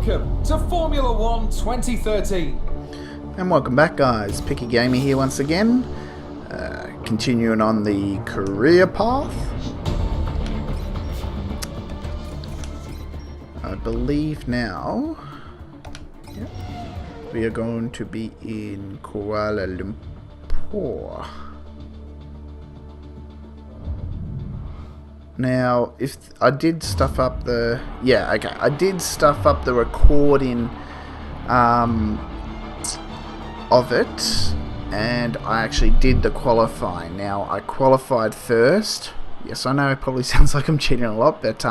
Welcome to Formula 1 2013. And welcome back, guys. PickyGamer here once again. Continuing on the career path. I believe now we are going to be in Kuala Lumpur. Now, if I did stuff up the... Yeah, okay. I did stuff up the recording of it, and I actually did the qualifying. Now, I qualified first. Yes, I know it probably sounds like I'm cheating a lot, but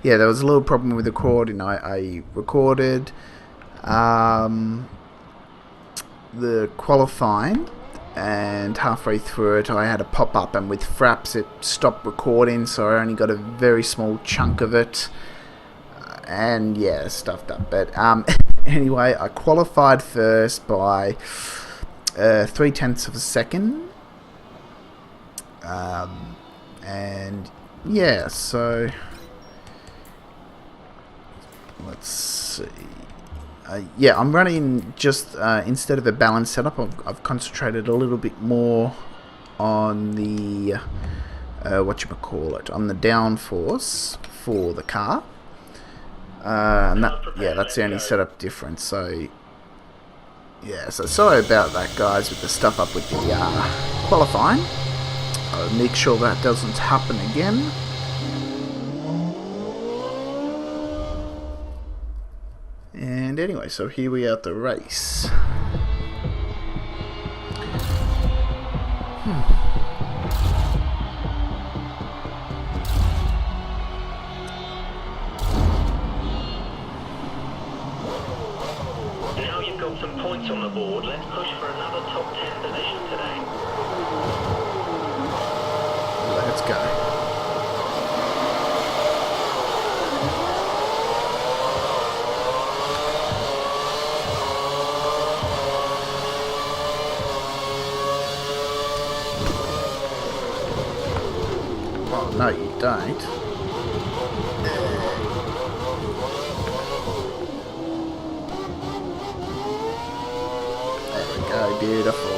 yeah, there was a little problem with the recording. I recorded the qualifying, and halfway through it I had a pop-up, and with Fraps it stopped recording, so I only got a very small chunk of it, and yeah, stuffed up. But anyway, I qualified first by 0.3 of a second, and yeah, so let's see. Yeah, I'm running just, instead of a balance setup, I've concentrated a little bit more on the, on the downforce for the car. And that's the only setup difference, so, yeah, so sorry about that, guys, with the stuff up with the, qualifying. I'll make sure that doesn't happen again. And anyway, so here we are at the race. Now you've got some points on the board, let's push for another top 10 position today. Let's go. No, you don't. There we go, beautiful.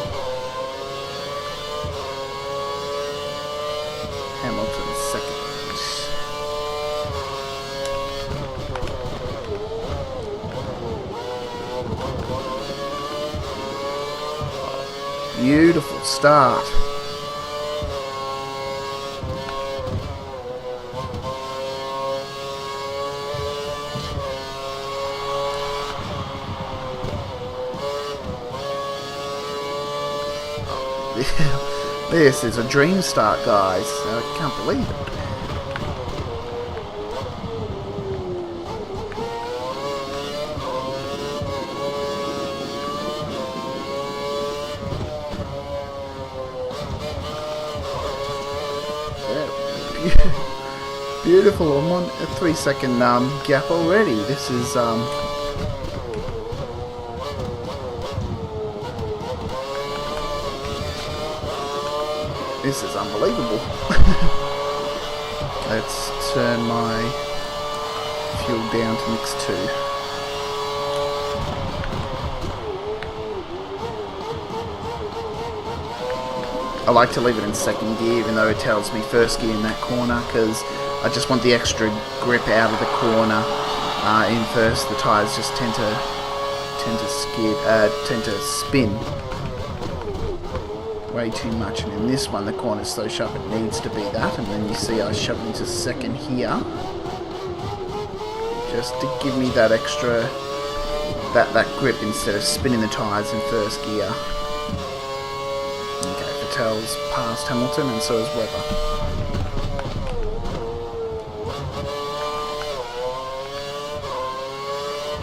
Hamilton second. Beautiful start. This is a dream start, guys. I can't believe it. Yeah. Beautiful. I'm on a 3-second gap already. This is This is unbelievable. Let's turn my fuel down to mix 2. I like to leave it in second gear, even though it tells me first gear in that corner, because I just want the extra grip out of the corner. In first, the tyres just tend to spin way too much, and in this one the corner's so sharp it needs to be that, and then you see I shove into second here just to give me that extra that grip instead of spinning the tyres in first gear. Okay, Vettel's past Hamilton, and so is Webber.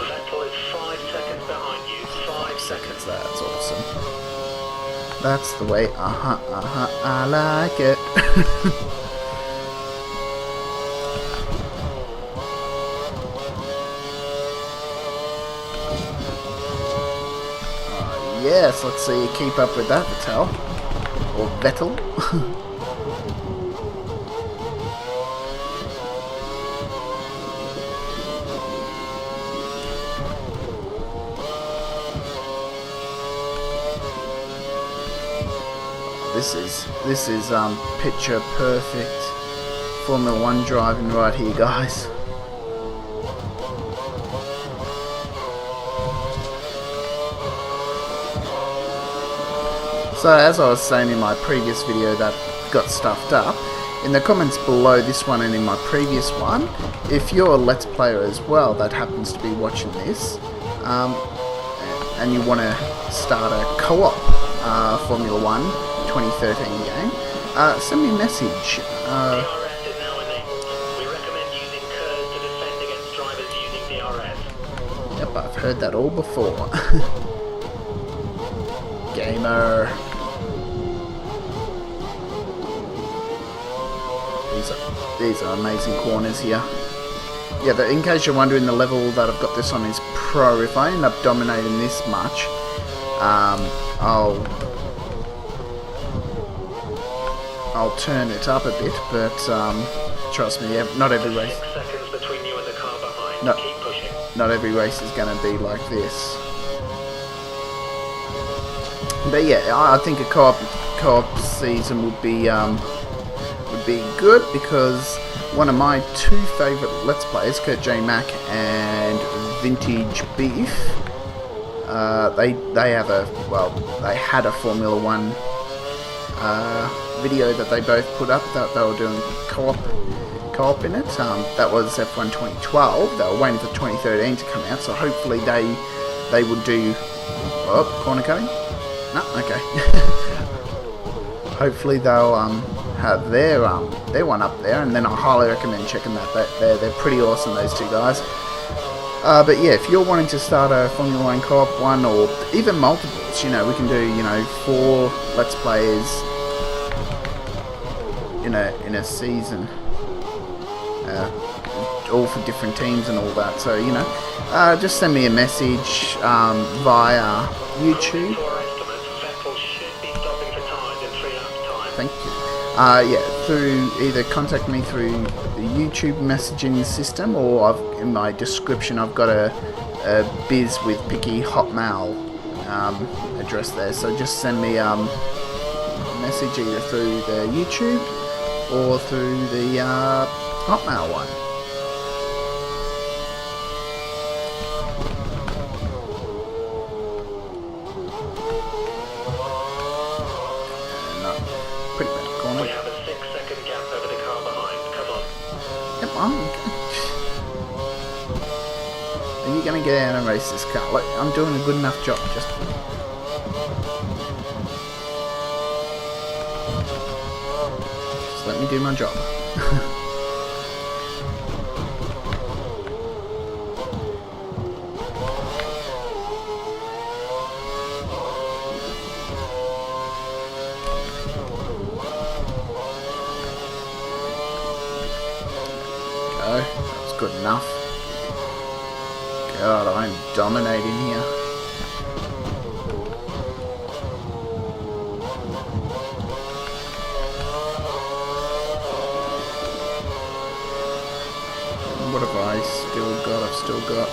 Vettel is 5 seconds behind you. 5 seconds. That's awesome. That's the way, I like it. Yes, let's see you keep up with that, Vettel. Or Vettel. this is picture perfect Formula 1 driving right here, guys. So as I was saying in my previous video that got stuffed up, in the comments below this one and in my previous one, if you're a Let's Player as well that happens to be watching this, and you want to start a co-op Formula 1 2013 game, send me a message. DRS is now enabled. We recommend using curves to defend against drivers using DRS. Yep, I've heard that all before. Gamer. These are amazing corners here. Yeah, in case you're wondering, the level that I've got this on is Pro. If I end up dominating this much, I'll turn it up a bit, but trust me, not every race. 6 seconds between you and the car behind. No. Keep pushing. Not every race is going to be like this. But yeah, I think a co-op season would be good, because one of my two favourite Let's Players, Kurt J. Mack and Vintage Beef, they had a Formula 1 video that they both put up that they were doing co-op in it. That was F1 2012. They were waiting for 2013 to come out, so hopefully they would do corner cutting. No, okay. Hopefully they'll have their one up there, and then I highly recommend checking that. They're pretty awesome, those two guys. But yeah, if you're wanting to start a Formula 1 co-op one, or even multiples, we can do 4 Let's Players in a season, all for different teams and all that. So just send me a message via YouTube. Thank you. Yeah, through either contact me through the YouTube messaging system, or in my description I've got a biz with Picky Hotmail address there. So just send me a message either through the YouTube or through the Hotmail one. Pretty bad corner. We have a 6-second gap over the car behind. Come on. Yep, Are you gonna get out and race this car? Look, I'm doing a good enough job. Just let me do my job. That was good enough. God, I'm dominating here. What have I still got? I've still got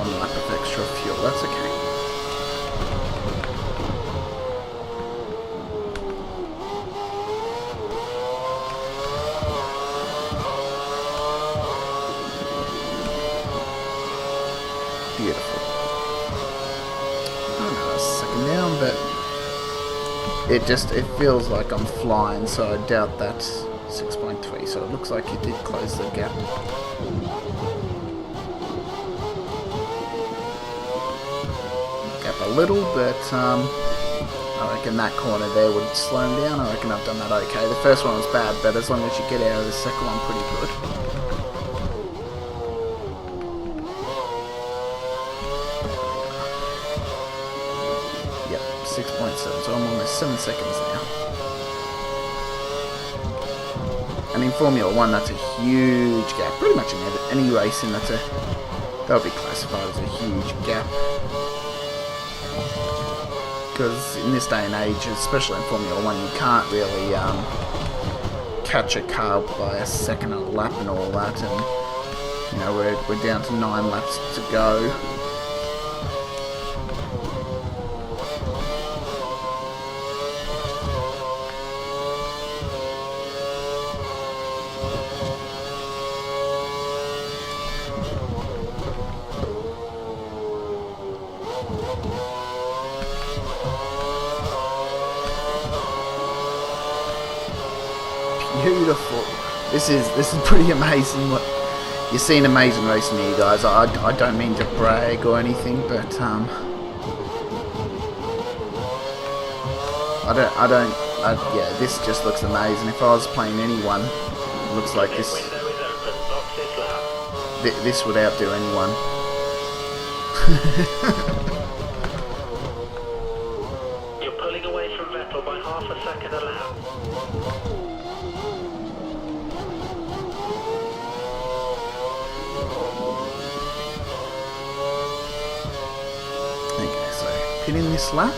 1 lap of extra fuel. That's okay. Beautiful. Another second down, but it feels like I'm flying, so I doubt that's 6.3, so it looks like it did close the gap. Gap a little, but I reckon that corner there would slow him down. I reckon I've done that okay. The first one was bad, but as long as you get out of the second one pretty good. Yep, 6.7, so I'm almost 7 seconds now. And in Formula 1, that's a huge gap. Pretty much in any racing, that'll be classified as a huge gap. Because in this day and age, especially in Formula 1, you can't really catch a car by a second a lap and all that. And we're down to 9 laps to go. This is pretty amazing. What you're seeing, amazing racing here, guys. I don't mean to brag or anything, but yeah, this just looks amazing. If I was playing anyone, it looks like this. This would outdo anyone. You're pulling away from Vettel by half a second a lap. Okay, so pitting this lap.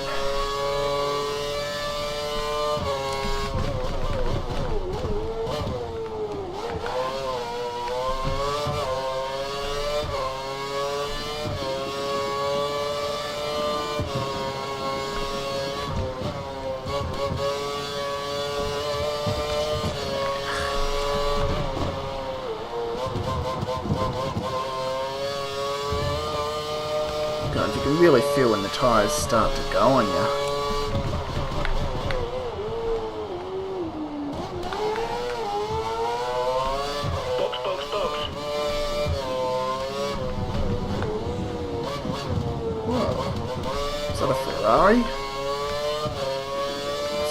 God, you can really feel when the tyres start to go on you. Box, box, box. Whoa. Is that a Ferrari?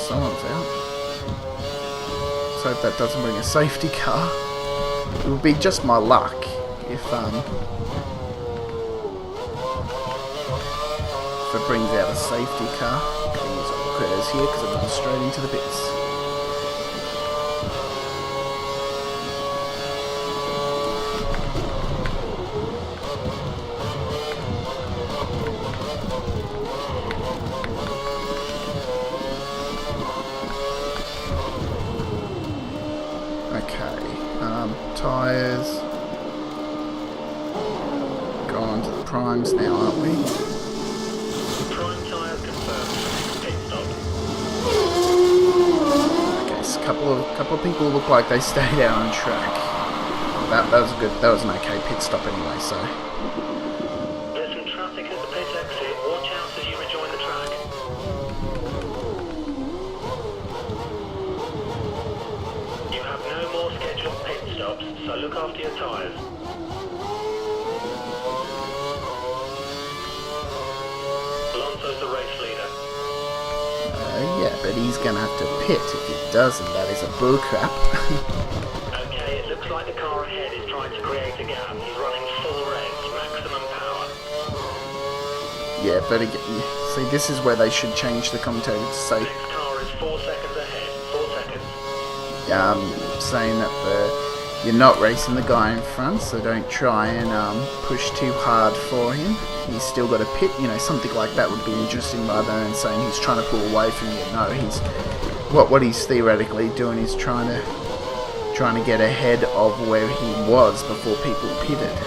Someone's out. Let's hope that doesn't bring a safety car. It would be just my luck if it brings out a safety car. Can use all critters here because I'm going straight into the pits. Okay, tyres. Going on to the primes now, aren't we? Prime tyres confirmed. Pit stop. Okay, so a couple of people look like they stayed out on track. That was good. That was an okay pit stop anyway. So There's some traffic at the pit exit. Watch out as you rejoin the track. You have no more scheduled pit stops, so look after your tyres. Alonso's the race leader. yeah, but he's gonna have to pit if he doesn't. That is a bullcrap. Okay, it looks like the car ahead is trying to create a gap. He's running full race, maximum power. Yeah, but again, see, this is where they should change the commentator to say, Next car is 4 seconds ahead. 4 seconds. saying that you're not racing the guy in front, so don't try and push too hard for him. He's still got a pit, something like that would be interesting rather than saying he's trying to pull away from you. No, he's what he's theoretically doing is trying to get ahead of where he was before people pitted.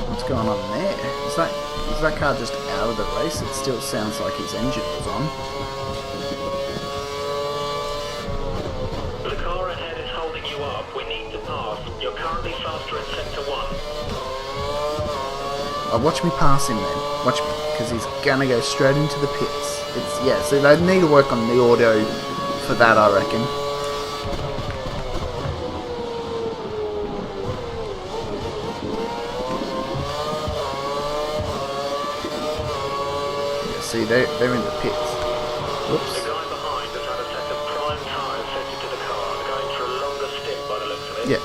What's going on there? Is that car just out of the race? It still sounds like his engine was on. The car ahead is holding you up. We need to pass. You're currently faster in sector 1. Watch me pass him then. Watch me, because he's gonna go straight into the pits. So they need to work on the audio for that, I reckon. Yeah, see, they're in the pits. Whoops. The guy behind has had a set of prime tyres fitted to the car and going for a longer stint by the looks of it. Yeah.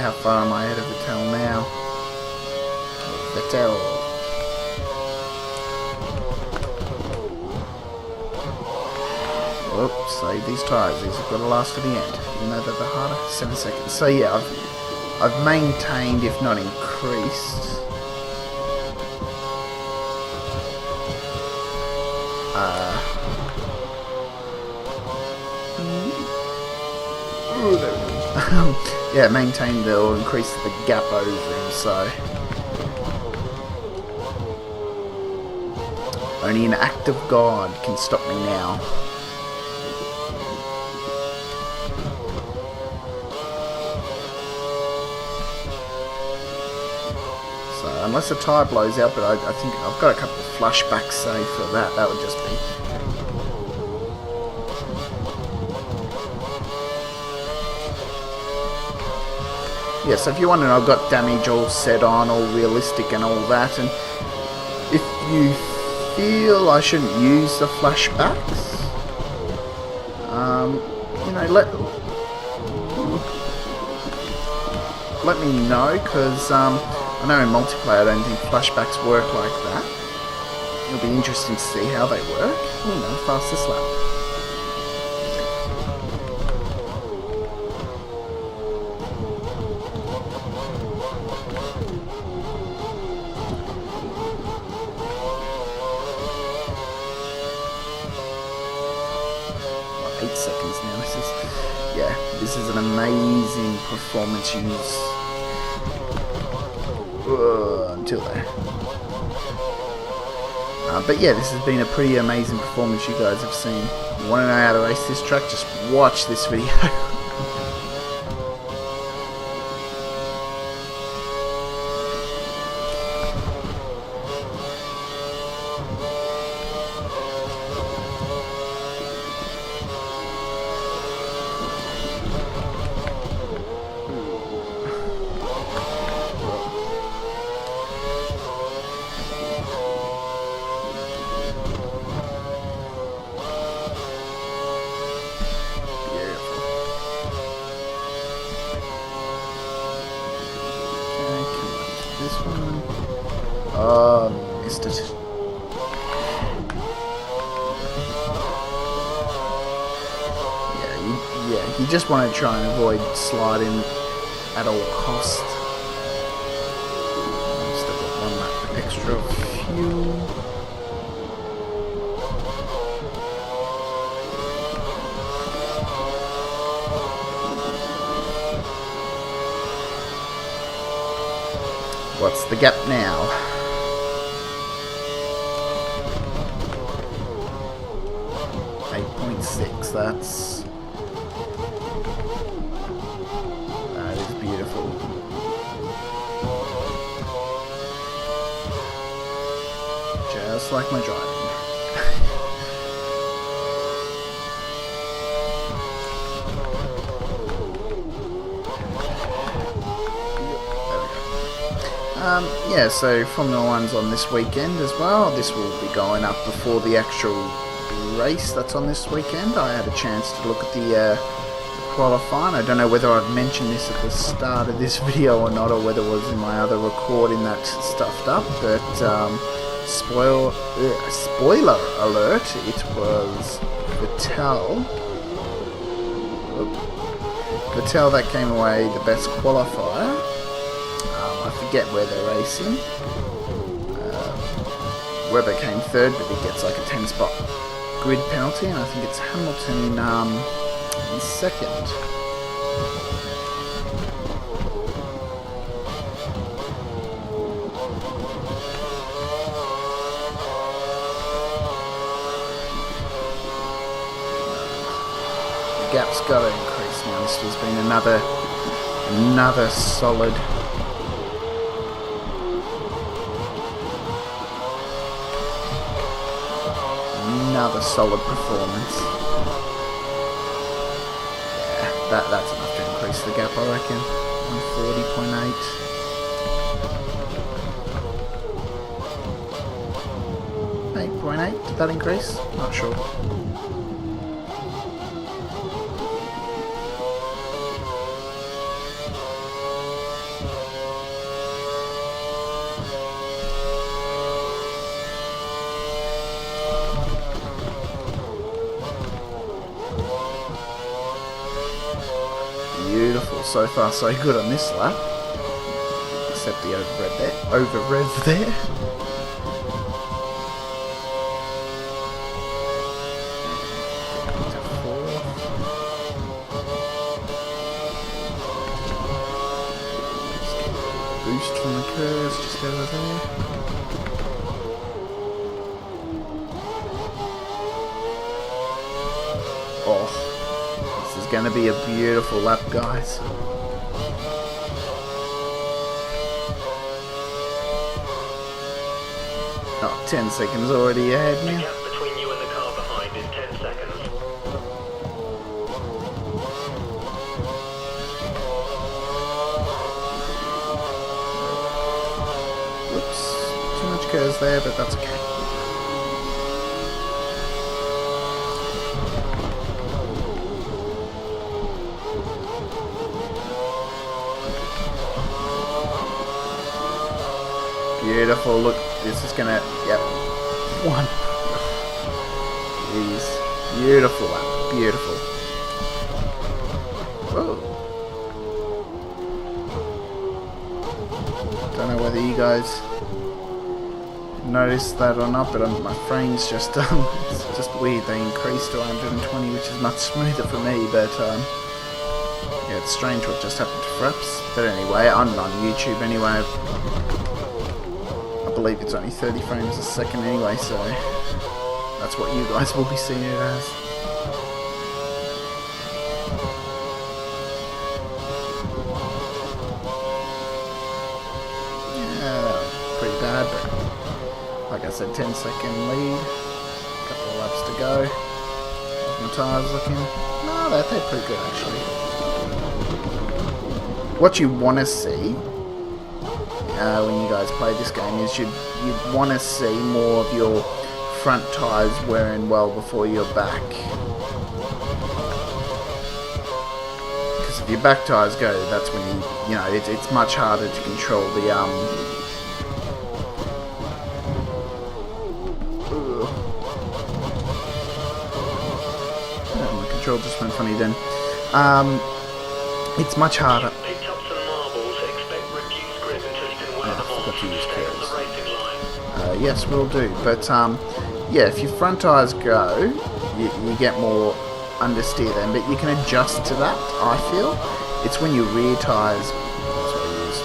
How far am I ahead of Vettel now? Vettel. Oops, save these tyres. These have got to last to the end. Even though they're harder. 7 seconds. So yeah, I've maintained, if not increased. Yeah, maintained or increased the gap over him, so only an act of God can stop me now. unless a tyre blows out, but I think I've got a couple of flashbacks saved for that. That would just be... Yeah, so if you're wondering, I've got damage all set on, all realistic and all that, and if you feel I shouldn't use the flashbacks, you know, let me know, because I know in multiplayer I don't think flashbacks work like that. It'll be interesting to see how they work. You know, fastest lap. What, 8 seconds now. This is an amazing performance use. Until there. But yeah, this has been a pretty amazing performance you guys have seen. You want to know how to race this track? Just watch this video. This one. Oh, missed it. Yeah, you just want to try and avoid sliding at all cost. Still got 1 lap extra fuel. What's the gap now? .6. That is beautiful. Just like my driving. Yeah, so Formula 1's on this weekend as well. This will be going up before the actual race that's on this weekend. I had a chance to look at the qualifying. I don't know whether I've mentioned this at the start of this video or not, or whether it was in my other recording that stuffed up, but spoiler alert, it was Vettel that came away the best qualifier. I forget where they're racing. Webber came third, but he gets like a 10-spot grid penalty, and I think it's Hamilton in second. The gap's got to increase now. This has been another solid. Another solid performance. Yeah, that's enough to increase the gap, I reckon. 140.8. 8.8, did that increase? Not sure. Beautiful, so far so good on this lap. Except the over-rev there. To 4. Boost from the curves just over there. Oh. This is going to be a beautiful lap, guys. Oh, 10 seconds already ahead The now. gap between you and the car behind is 10 seconds. Whoops. Too much curves there, but that's okay. Beautiful. Look, this is gonna. Yep. One. Jeez. Beautiful lap. Beautiful. Whoa. Don't know whether you guys noticed that or not, but my frames just it's just weird. They increased to 120, which is much smoother for me, but yeah, it's strange what just happened to Fraps. But anyway, I'm on YouTube anyway. I believe it's only 30 frames a second anyway, so that's what you guys will be seeing it as. Yeah, pretty bad, but like I said, 10-second lead. Couple of laps to go. How's my tyres looking? No, they're pretty good actually. What you want to see when you guys play this game is you'd want to see more of your front tyres wearing well before your back. Because if your back tyres go, that's when you know it's much harder to control the my control just went funny then. It's much harder. Picked up some marbles. Expect reduced grip until you can wear them off. Forgot to use Stay on curls. the racing line. Yes, will do. But yeah, if your front tyres go, you get more understeer then. But you can adjust to that. I feel it's when your rear tyres. That's what I use.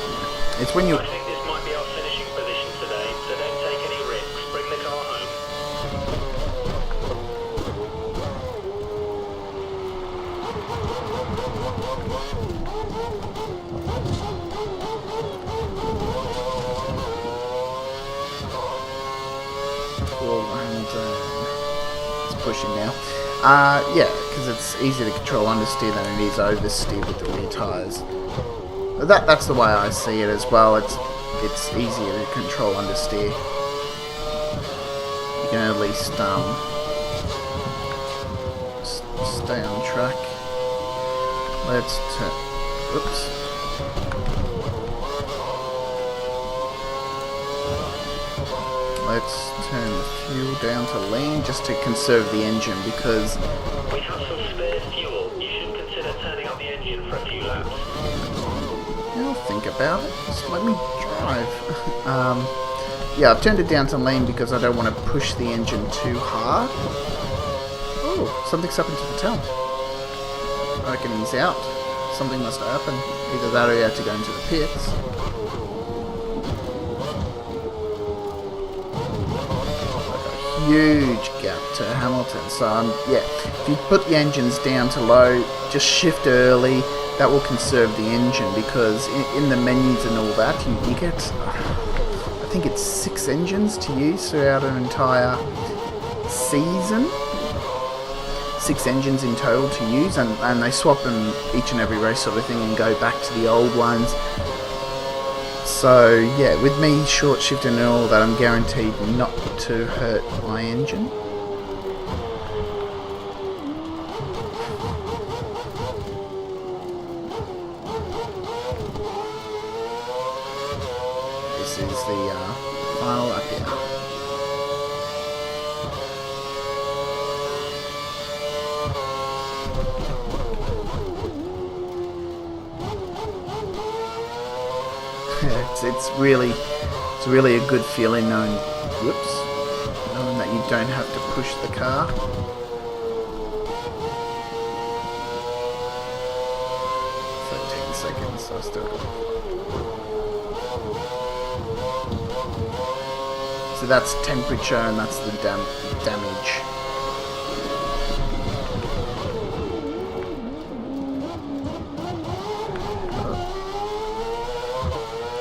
It's when you. I think this might be our finishing position today, so don't take any risks. Bring the car home. And it's pushing now. Yeah, because it's easier to control understeer than it is oversteer with the rear tyres. That's the way I see it as well. It's easier to control understeer. You can at least stay on track. Let's turn. Oops. Let's turn the fuel down to lean just to conserve the engine because We have some spare fuel. You should consider turning up the engine for a few laps. I'll think about it. Just let me drive. Yeah, I've turned it down to lean because I don't want to push the engine too hard. Oh, something's happened to the tail. I reckon he's out. Something must have happened. Either that or he had to go into the pits. Huge gap to Hamilton, so yeah, if you put the engines down to low, just shift early, that will conserve the engine because in the menus and all that you get, I think it's 6 engines to use throughout an entire season. 6 engines in total to use, and they swap them each and every race sort of thing and go back to the old ones. So yeah, with me short shifting and all that, I'm guaranteed not to hurt my engine. This is the final lap here. It's really a good feeling knowing that you don't have to push the car. Seconds, so still. So that's temperature and that's the damage.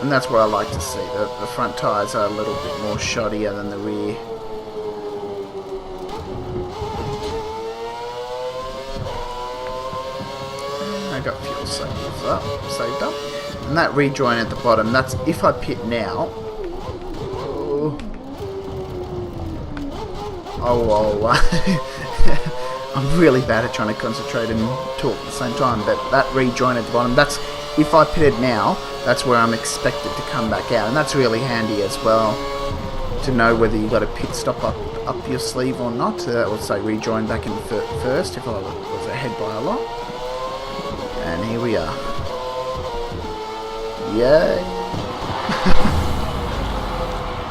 And that's what I like to see. The front tyres are a little bit more shoddier than the rear. I got fuel saved up. And that rejoin at the bottom, that's if I pit now. I'm really bad at trying to concentrate and talk at the same time, but that rejoin at the bottom, that's if I pitted now, that's where I'm expected to come back out, and that's really handy as well to know whether you got a pit stop up your sleeve or not. That would say rejoin back in first if I was ahead by a lot. And here we are. Yay!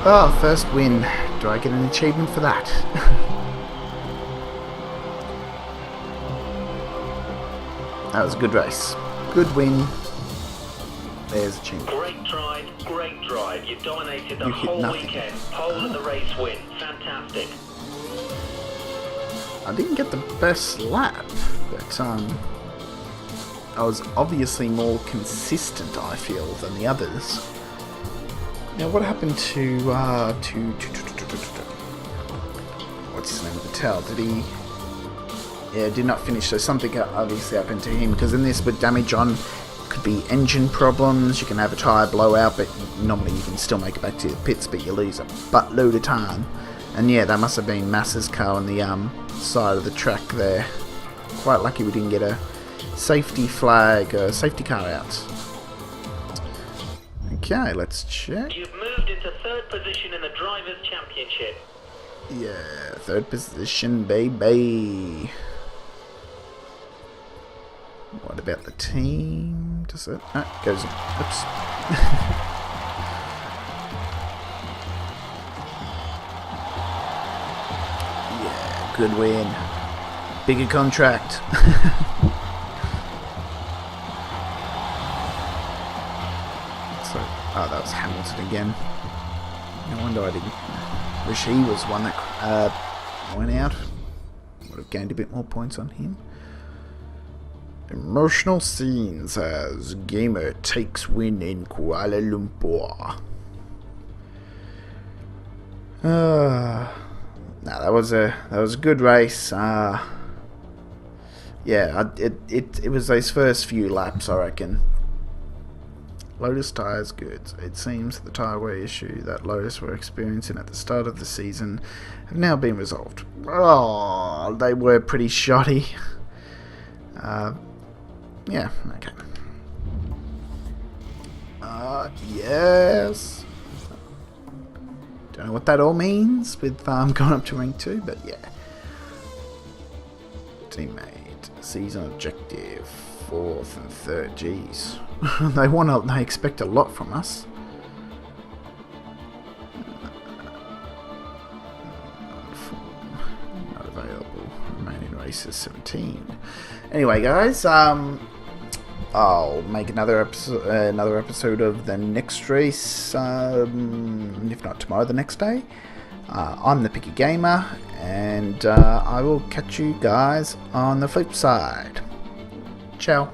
Oh, first win. Do I get an achievement for that? That was a good race. Good win. There's achievement. Great drive. You dominated the You hit whole nothing. weekend. Pole and the race win. Fantastic. I didn't get the best lap, but I was obviously more consistent, I feel, than the others. Now, what happened to what's his name? Patel? Did he? Yeah, did not finish. So something obviously happened to him, because in this, with damage on, could be engine problems. You can have a tyre blowout, but normally you can still make it back to the pits, but you lose a buttload of time. And yeah, that must have been Massa's car on the side of the track there. Quite lucky we didn't get a safety flag, safety car out. Okay, let's check. You've moved into third position in the Drivers' Championship. Yeah, third position, baby. What about the team? Does it? No, it goes. Oops. Yeah, good win. Bigger contract. So, oh, that was Hamilton again. No wonder I didn't. Wish he was one that went out. Would have gained a bit more points on him. Emotional scenes as Gamer takes win in Kuala Lumpur. No, that was a good race. Yeah, it was those first few laps, I reckon. Lotus tyres good. It seems the tyre wear issue that Lotus were experiencing at the start of the season have now been resolved. Oh, they were pretty shoddy. Yeah, okay. Yes. Don't know what that all means with going up to rank 2, but yeah. Teammate, season objective, 4th and 3rd. Jeez. They expect a lot from us. Not available. Remaining races 17. Anyway, guys, I'll make another episode of the next race, if not tomorrow, the next day. I'm the PickyGamer, and I will catch you guys on the flip side. Ciao.